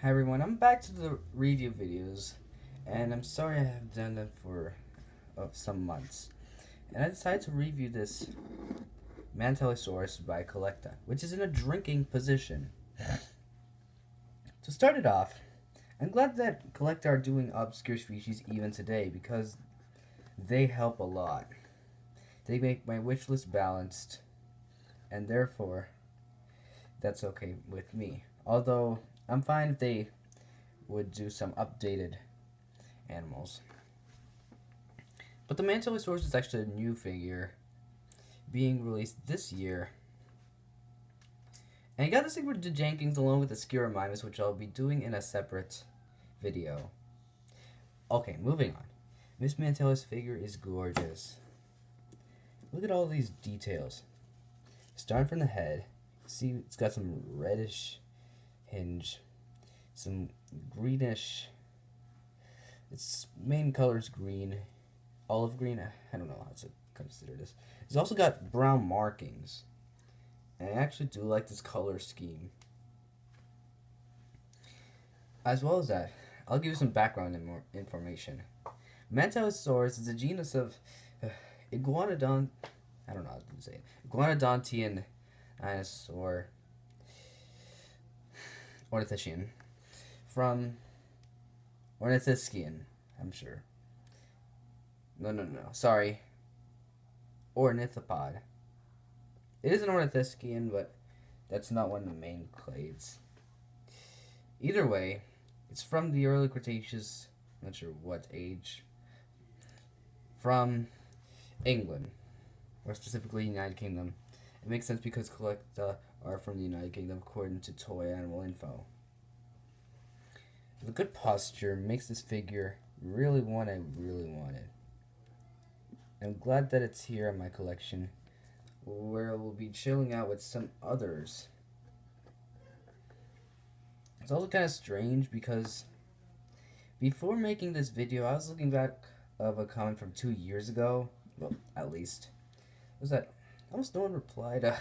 Hi everyone, I'm back to the review videos, and I'm sorry I haven't done them for some months. And I decided to review this Mantellisaurus by CollectA, which is in a drinking position. To start it off, I'm glad that CollectA are doing obscure species even today because they help a lot. They make my wish list balanced, and therefore, that's okay with me. Although, I'm fine if they would do some updated animals. But the Mantellisaurus is actually a new figure being released this year. And I got this thing for Jenkins along with the Skira Minus, which I'll be doing in a separate video. Okay, moving on. Miss Mantellis figure is gorgeous. Look at all these details. Starting from the head, see it's got some reddish hinge, some greenish. Its main color is green, olive green. I don't know how to consider this. It's also got brown markings, and I actually do like this color scheme. As well as that, I'll give you some background information. Mantellisaurus is a genus of iguanodon. I don't know how to say it. Iguanodontian dinosaur ornithischian from Ornithischian, I'm sure. No. Sorry. Ornithopod. It is an Ornithischian, but that's not one of the main clades. Either way, it's from the early Cretaceous, not sure what age, from England, or specifically United Kingdom. It makes sense because CollectA are from the United Kingdom according to Toy Animal Info. The good posture makes this figure really one I really wanted. I'm glad that it's here in my collection, where we'll be chilling out with some others. It's also kind of strange because before making this video, I was looking back of a comment from 2 years ago. Well, at least. Was that almost no one replied?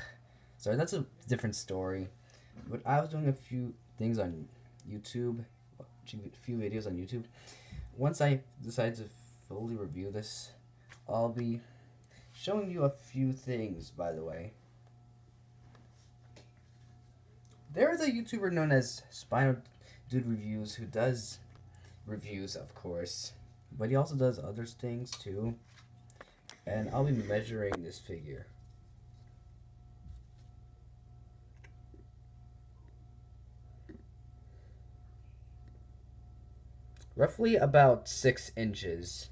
Sorry, that's a different story. But I was doing a few things on YouTube, a few videos on YouTube. Once I decide to fully review this, I'll be showing you a few things, by the way. There's a YouTuber known as Spinal Dude Reviews who does reviews, of course, but he also does other things too. And I'll be measuring this figure. Roughly about 6 inches.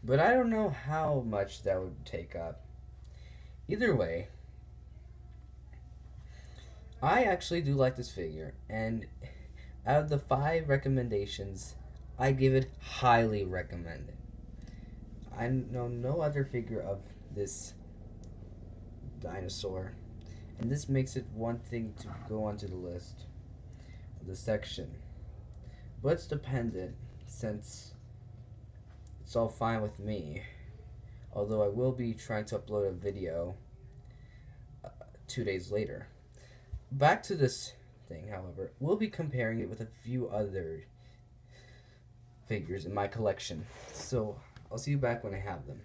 But I don't know how much that would take up. Either way, I actually do like this figure, and out of the 5 recommendations, I give it highly recommended. I know no other figure of this dinosaur, and this makes it one thing to go onto the list of the section. But it's dependent, since it's all fine with me, although I will be trying to upload a video 2 days later. Back to this thing, however, we'll be comparing it with a few other figures in my collection, so I'll see you back when I have them.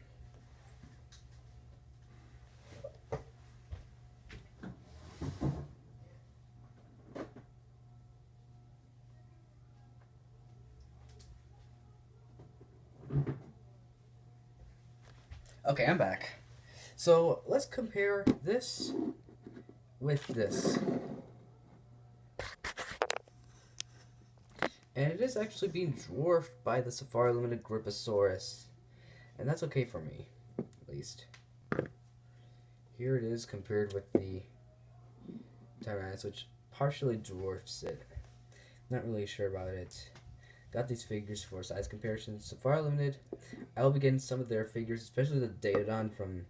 Okay, I'm back. So let's compare this with this. And it is actually being dwarfed by the Safari Limited Griposaurus. And that's okay for me, at least. Here it is compared with the Tyrannus, which partially dwarfs it. Not really sure about it. Got these figures for size comparisons. Safari Limited, I will be getting some of their figures, especially the Datadon from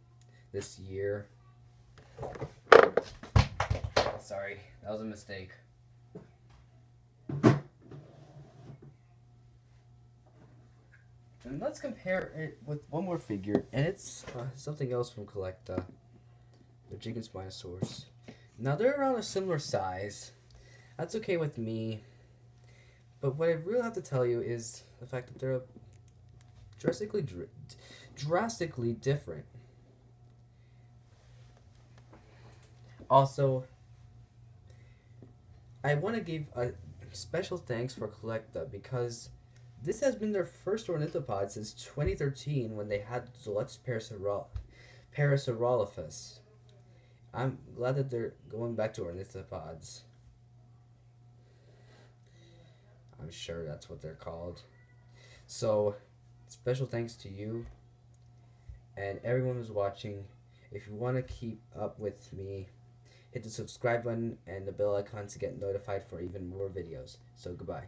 this year. Sorry, that was a mistake. And let's compare it with one more figure, and it's something else from CollectA, the Jenkins Spinosaurus. Now they're around a similar size. That's okay with me. But what I really have to tell you is the fact that they're drastically different. Also, I want to give a special thanks for CollectA because this has been their first ornithopod since 2013 when they had Deluxe Parasaurolophus. I'm glad that they're going back to ornithopods. I'm sure that's what they're called. So, special thanks to you and everyone who's watching. If you want to keep up with me, hit the subscribe button and the bell icon to get notified for even more videos. So, goodbye.